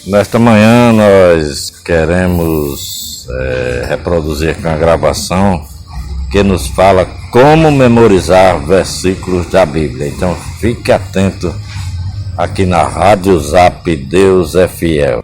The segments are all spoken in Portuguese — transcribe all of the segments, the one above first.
Nesta manhã nós queremos reproduzir com a gravação que nos fala como memorizar versículos da Bíblia. Então fique atento aqui na Rádio Zap Deus é Fiel.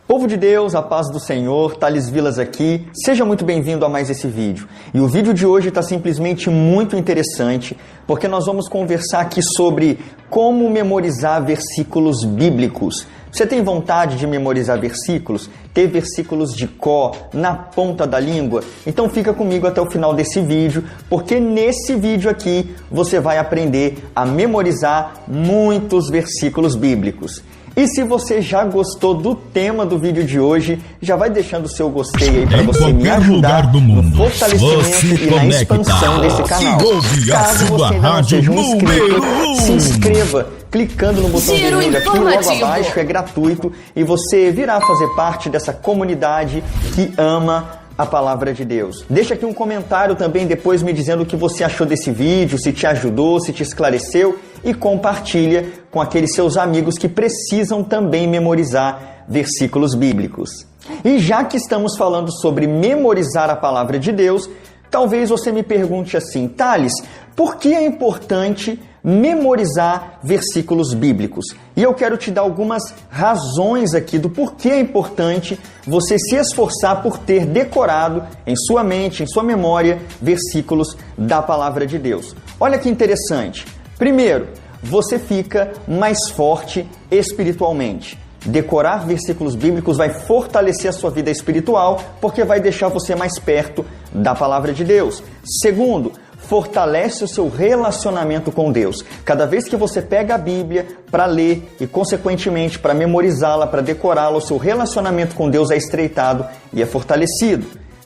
Povo de Deus, a paz do Senhor, Thales Vilas aqui, seja muito bem-vindo a mais esse vídeo. E o vídeo de hoje está simplesmente muito interessante, porque nós vamos conversar aqui sobre como memorizar versículos bíblicos. Você tem vontade de memorizar versículos? Ter versículos de cor na ponta da língua? Então fica comigo até o final desse vídeo, porque nesse vídeo aqui você vai aprender a memorizar muitos versículos bíblicos. E se você já gostou do tema do vídeo de hoje, já vai deixando o seu gostei aí para você me ajudar no fortalecimento e na expansão desse canal. Caso você ainda não seja um inscrito, se inscreva clicando no botão vermelho aqui logo abaixo, é gratuito, e você virá fazer parte dessa comunidade que ama a palavra de Deus. Deixa aqui um comentário também depois me dizendo o que você achou desse vídeo, se te ajudou, se te esclareceu, e compartilha com aqueles seus amigos que precisam também memorizar versículos bíblicos. E já que estamos falando sobre memorizar a palavra de Deus, talvez você me pergunte assim: Thales, por que é importante memorizar versículos bíblicos? E eu quero te dar algumas razões aqui do porquê é importante você se esforçar por ter decorado em sua mente, em sua memória, versículos da palavra de Deus. Olha que interessante. Primeiro, você fica mais forte espiritualmente. Decorar versículos bíblicos vai fortalecer a sua vida espiritual, porque vai deixar você mais perto da palavra de Deus. Segundo, fortalece o seu relacionamento com Deus. Cada vez que você pega a Bíblia para ler e, consequentemente, para memorizá-la, para decorá-la, o seu relacionamento com Deus é estreitado e é fortalecido.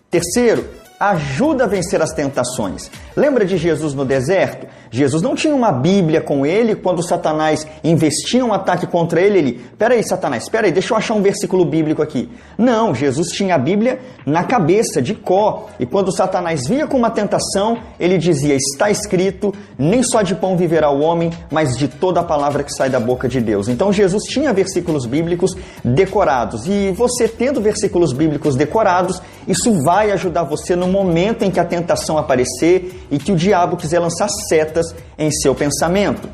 Terceiro, ajuda a vencer as tentações. Lembra de Jesus no deserto? Jesus não tinha uma Bíblia com ele. Quando Satanás investia um ataque contra ele, peraí, Satanás, peraí, deixa eu achar um versículo bíblico aqui. Não, Jesus tinha a Bíblia na cabeça, de cor. E quando Satanás vinha com uma tentação, ele dizia: está escrito, nem só de pão viverá o homem, mas de toda a palavra que sai da boca de Deus. Então Jesus tinha versículos bíblicos decorados. E você tendo versículos bíblicos decorados, isso vai ajudar você no momento em que a tentação aparecer e que o diabo quiser lançar setas em seu pensamento.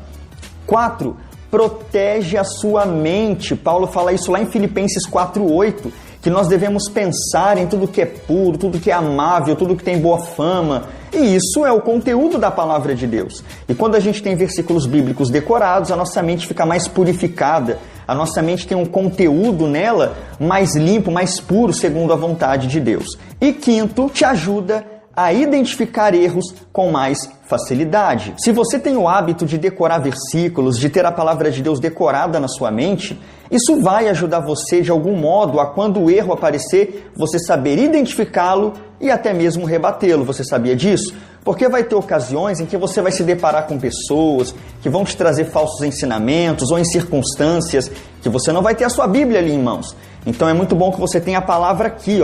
4. Protege a sua mente. Paulo fala isso lá em Filipenses 4:8, que nós devemos pensar em tudo que é puro, tudo que é amável, tudo que tem boa fama. E isso é o conteúdo da palavra de Deus. E quando a gente tem versículos bíblicos decorados, a nossa mente fica mais purificada. A nossa mente tem um conteúdo nela mais limpo, mais puro, segundo a vontade de Deus. E quinto, te ajuda a identificar erros com mais facilidade. Se você tem o hábito de decorar versículos, de ter a palavra de Deus decorada na sua mente, isso vai ajudar você de algum modo a, quando o erro aparecer, você saber identificá-lo e até mesmo rebatê-lo. Você sabia disso? Porque vai ter ocasiões em que você vai se deparar com pessoas que vão te trazer falsos ensinamentos ou em circunstâncias que você não vai ter a sua Bíblia ali em mãos. Então é muito bom que você tenha a palavra aqui,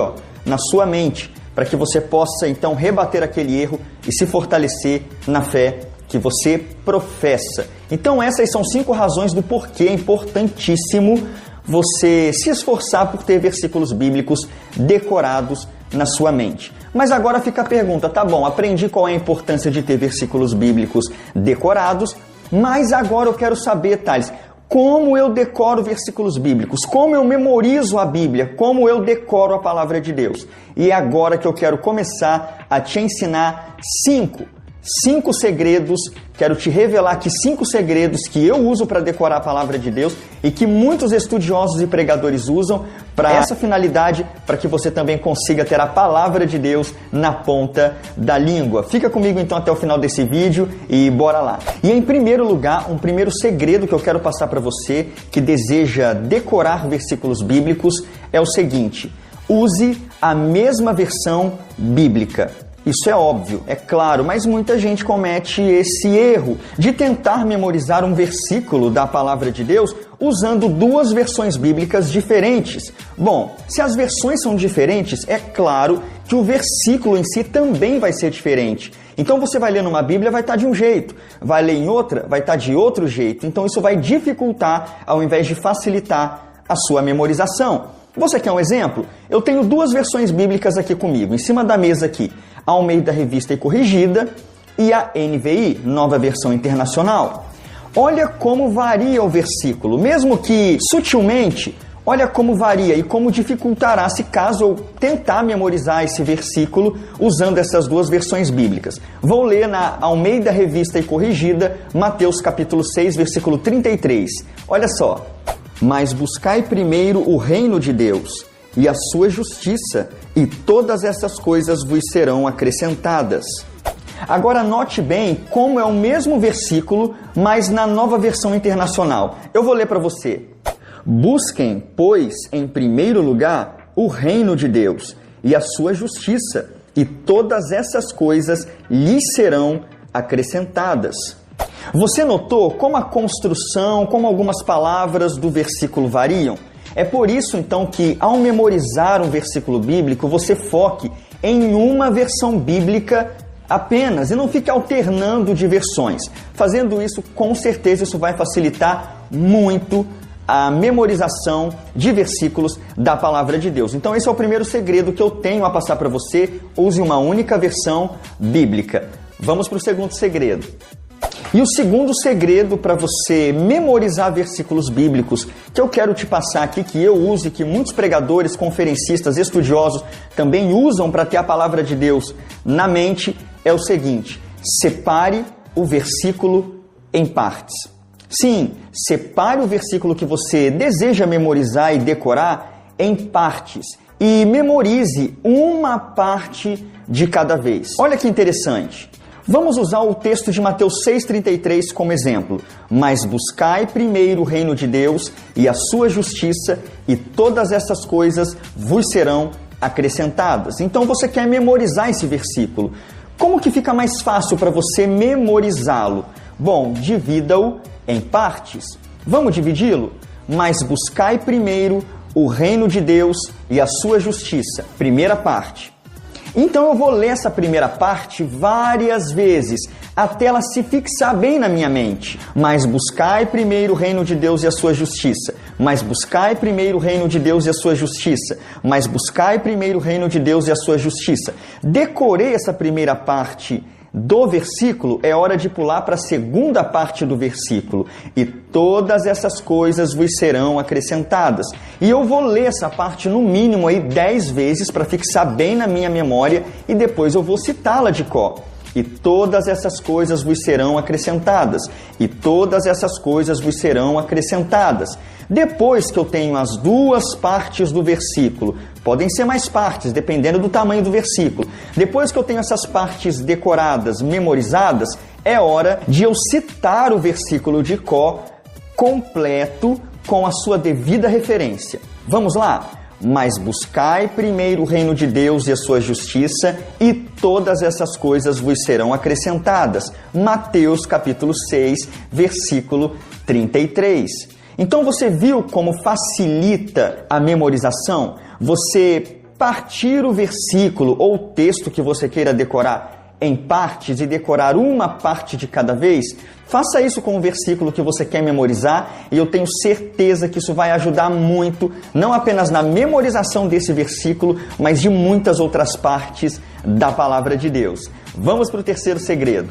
na sua mente, para que você possa então rebater aquele erro e se fortalecer na fé que você professa. Então essas são 5 razões do porquê é importantíssimo você se esforçar por ter versículos bíblicos decorados na sua mente. Mas agora fica a pergunta: tá bom, aprendi qual é a importância de ter versículos bíblicos decorados, mas agora eu quero saber, Thales, como eu decoro versículos bíblicos? Como eu memorizo a Bíblia? Como eu decoro a palavra de Deus? E é agora que eu quero começar a te ensinar 5 segredos. Quero te revelar aqui 5 segredos que eu uso para decorar a palavra de Deus e que muitos estudiosos e pregadores usam para essa finalidade, para que você também consiga ter a palavra de Deus na ponta da língua. Fica comigo então até o final desse vídeo e bora lá. E em primeiro lugar, um primeiro segredo que eu quero passar para você que deseja decorar versículos bíblicos é o seguinte: use a mesma versão bíblica. Isso é óbvio, é claro, mas muita gente comete esse erro de tentar memorizar um versículo da palavra de Deus usando 2 versões bíblicas diferentes. Bom, se as versões são diferentes, é claro que o versículo em si também vai ser diferente. Então você vai ler numa Bíblia, vai estar de um jeito, vai ler em outra, vai estar de outro jeito. Então isso vai dificultar ao invés de facilitar a sua memorização. Você quer um exemplo? Eu tenho duas versões bíblicas aqui comigo, em cima da mesa aqui. A Almeida Revista e Corrigida e a NVI, Nova Versão Internacional. Olha como varia o versículo, mesmo que sutilmente, olha como varia e como dificultará se caso eu tentar memorizar esse versículo usando essas duas versões bíblicas. Vou ler na Almeida Revista e Corrigida, Mateus capítulo 6, versículo 33. Olha só. Mas buscai primeiro o reino de Deus e a sua justiça, e todas essas coisas vos serão acrescentadas. Agora note bem como é o mesmo versículo, mas na Nova Versão Internacional. Eu vou ler para você. Busquem, pois, em primeiro lugar, o reino de Deus e a sua justiça, e todas essas coisas lhes serão acrescentadas. Você notou como a construção, como algumas palavras do versículo variam? É por isso, então, que ao memorizar um versículo bíblico, você foque em uma versão bíblica apenas e não fique alternando de versões. Fazendo isso, com certeza, isso vai facilitar muito a memorização de versículos da Palavra de Deus. Então esse é o primeiro segredo que eu tenho a passar para você. Use uma única versão bíblica. Vamos para o segundo segredo. E o segundo segredo para você memorizar versículos bíblicos que eu quero te passar aqui, que eu uso e que muitos pregadores, conferencistas, estudiosos também usam para ter a Palavra de Deus na mente, é o seguinte: separe o versículo em partes. Sim, separe o versículo que você deseja memorizar e decorar em partes e memorize uma parte de cada vez. Olha que interessante. Vamos usar o texto de Mateus 6,33 como exemplo. Mas buscai primeiro o reino de Deus e a sua justiça, e todas essas coisas vos serão acrescentadas. Então você quer memorizar esse versículo. Como que fica mais fácil para você memorizá-lo? Bom, divida-o em partes. Vamos dividi-lo? Mas buscai primeiro o reino de Deus e a sua justiça. Primeira parte. Então eu vou ler essa primeira parte várias vezes, até ela se fixar bem na minha mente. Mas buscai primeiro o reino de Deus e a sua justiça. Mas buscai primeiro o reino de Deus e a sua justiça. Mas buscai primeiro o reino de Deus e a sua justiça. Decorei essa primeira parte do versículo, é hora de pular para a segunda parte do versículo. E todas essas coisas vos serão acrescentadas. E eu vou ler essa parte no mínimo aí 10 vezes para fixar bem na minha memória e depois eu vou citá-la de cor. E todas essas coisas vos serão acrescentadas. E todas essas coisas vos serão acrescentadas. Depois que eu tenho as duas partes do versículo, podem ser mais partes, dependendo do tamanho do versículo. Depois que eu tenho essas partes decoradas, memorizadas, é hora de eu citar o versículo de cor completo com a sua devida referência. Vamos lá? Mas buscai primeiro o reino de Deus e a sua justiça, e todas essas coisas vos serão acrescentadas. Mateus capítulo 6, versículo 33. Então você viu como facilita a memorização? Você partir o versículo ou o texto que você queira decorar em partes e decorar uma parte de cada vez? Faça isso com o versículo que você quer memorizar e eu tenho certeza que isso vai ajudar muito, não apenas na memorização desse versículo, mas de muitas outras partes da Palavra de Deus. Vamos para o terceiro segredo.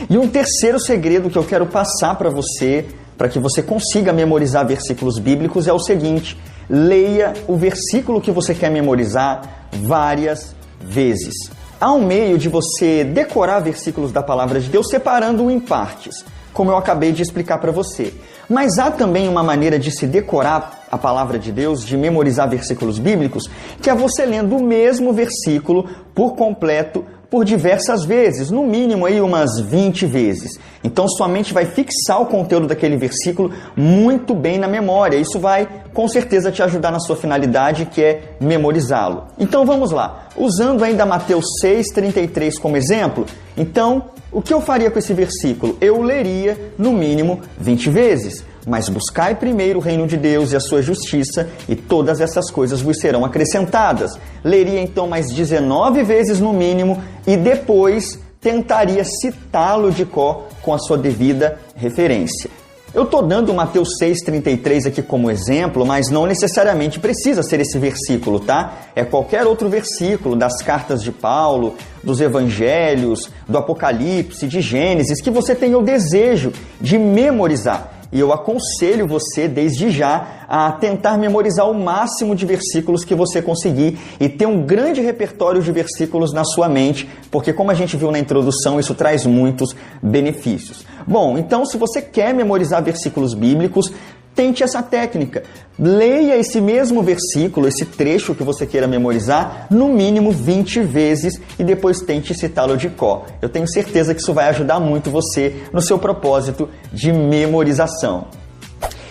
E um terceiro segredo que eu quero passar para você, para que você consiga memorizar versículos bíblicos, é o seguinte: leia o versículo que você quer memorizar várias vezes. Há um meio de você decorar versículos da Palavra de Deus separando-o em partes, como eu acabei de explicar para você. Mas há também uma maneira de se decorar a Palavra de Deus, de memorizar versículos bíblicos, que é você lendo o mesmo versículo por completo, por diversas vezes, no mínimo aí umas 20 vezes. Então sua mente vai fixar o conteúdo daquele versículo muito bem na memória. Isso vai com certeza te ajudar na sua finalidade, que é memorizá-lo. Então vamos lá. Usando ainda Mateus 6,33 como exemplo, então o que eu faria com esse versículo? Eu leria no mínimo 20 vezes. Mas buscai primeiro o reino de Deus e a sua justiça, e todas essas coisas vos serão acrescentadas. Leria então mais 19 vezes no mínimo, e depois tentaria citá-lo de cor com a sua devida referência. Eu estou dando Mateus 6,33 aqui como exemplo, mas não necessariamente precisa ser esse versículo, tá? É qualquer outro versículo das cartas de Paulo, dos evangelhos, do Apocalipse, de Gênesis, que você tenha o desejo de memorizar. E eu aconselho você, desde já, a tentar memorizar o máximo de versículos que você conseguir e ter um grande repertório de versículos na sua mente, porque, como a gente viu na introdução, isso traz muitos benefícios. Bom, então, se você quer memorizar versículos bíblicos, tente essa técnica. Leia esse mesmo versículo, esse trecho que você queira memorizar, no mínimo 20 vezes e depois tente citá-lo de cor. Eu tenho certeza que isso vai ajudar muito você no seu propósito de memorização.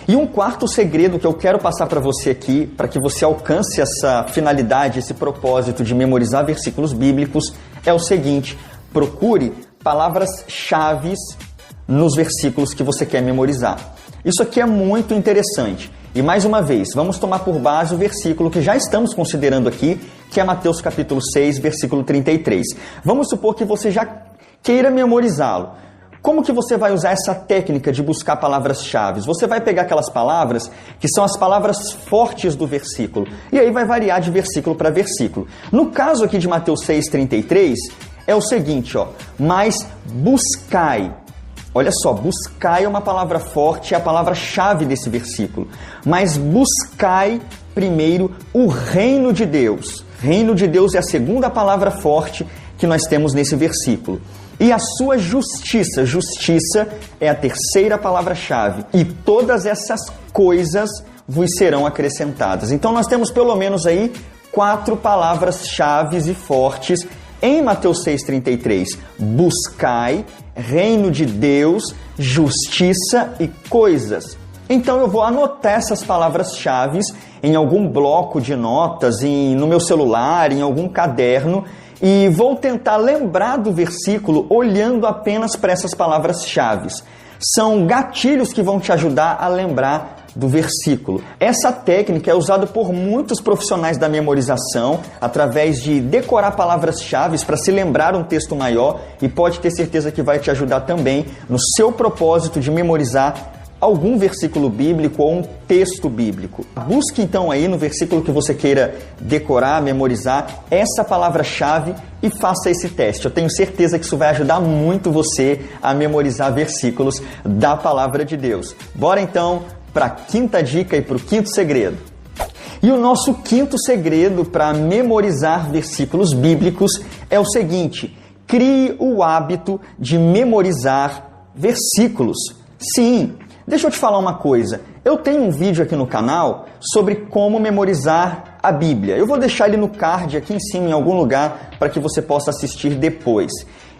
E um quarto segredo que eu quero passar para você aqui, para que você alcance essa finalidade, esse propósito de memorizar versículos bíblicos, é o seguinte: procure palavras-chave nos versículos que você quer memorizar. Isso aqui é muito interessante. E mais uma vez, vamos tomar por base o versículo que já estamos considerando aqui, que é Mateus capítulo 6, versículo 33. Vamos supor que você já queira memorizá-lo. Como que você vai usar essa técnica de buscar palavras-chave? Você vai pegar aquelas palavras que são as palavras fortes do versículo. E aí vai variar de versículo para versículo. No caso aqui de Mateus 6, 33, é o seguinte, mas buscai. Olha só, buscai é uma palavra forte, é a palavra-chave desse versículo. Mas buscai primeiro o reino de Deus. Reino de Deus é a segunda palavra forte que nós temos nesse versículo. E a sua justiça. Justiça é a terceira palavra-chave. E todas essas coisas vos serão acrescentadas. Então nós temos pelo menos aí 4 palavras-chave e fortes em Mateus 6,33, buscai, reino de Deus, justiça e coisas. Então eu vou anotar essas palavras-chave em algum bloco de notas, no meu celular, em algum caderno, e vou tentar lembrar do versículo olhando apenas para essas palavras-chave. São gatilhos que vão te ajudar a lembrar do versículo. Essa técnica é usada por muitos profissionais da memorização através de decorar palavras-chave para se lembrar um texto maior, e pode ter certeza que vai te ajudar também no seu propósito de memorizar algum versículo bíblico ou um texto bíblico. Busque então aí no versículo que você queira decorar, memorizar, essa palavra-chave e faça esse teste. Eu tenho certeza que isso vai ajudar muito você a memorizar versículos da Palavra de Deus. Bora então para a quinta dica e para o quinto segredo. E o nosso quinto segredo para memorizar versículos bíblicos é o seguinte: crie o hábito de memorizar versículos. Sim, deixa eu te falar uma coisa. Eu tenho um vídeo aqui no canal sobre como memorizar a Bíblia. Eu vou deixar ele no card aqui em cima, em algum lugar, para que você possa assistir depois.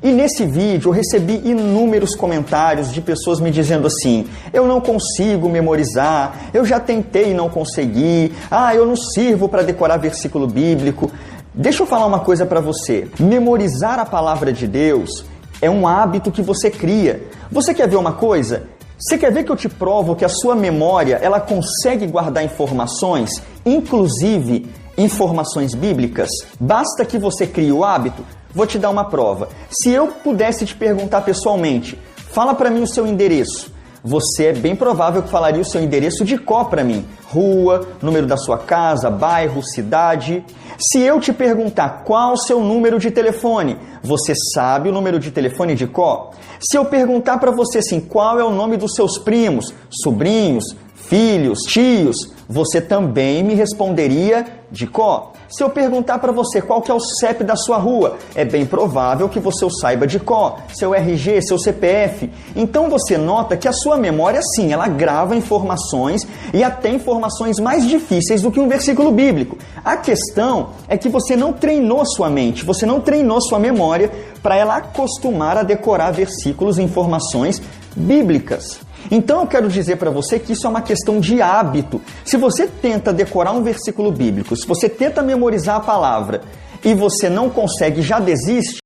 E nesse vídeo eu recebi inúmeros comentários de pessoas me dizendo assim: eu não consigo memorizar, eu já tentei e não consegui, eu não sirvo para decorar versículo bíblico. Deixa eu falar uma coisa para você. Memorizar a palavra de Deus é um hábito que você cria. Você quer ver uma coisa? Você quer ver que eu te provo que a sua memória ela consegue guardar informações, inclusive informações bíblicas? Basta que você crie o hábito. Vou te dar uma prova. Se eu pudesse te perguntar pessoalmente, fala para mim o seu endereço. Você é bem provável que falaria o seu endereço de cor para mim. Rua, número da sua casa, bairro, cidade. Se eu te perguntar qual o seu número de telefone, você sabe o número de telefone de cor? Se eu perguntar para você assim, qual é o nome dos seus primos, sobrinhos, filhos, tios, você também me responderia de cor. Se eu perguntar para você qual que é o CEP da sua rua, é bem provável que você o saiba de cor, seu RG, seu CPF. Então você nota que a sua memória, sim, ela grava informações e até informações mais difíceis do que um versículo bíblico. A questão é que você não treinou sua mente, você não treinou sua memória para ela acostumar a decorar versículos e informações bíblicas. Então eu quero dizer para você que isso é uma questão de hábito. Se você tenta decorar um versículo bíblico, se você tenta memorizar a palavra e você não consegue, já desiste,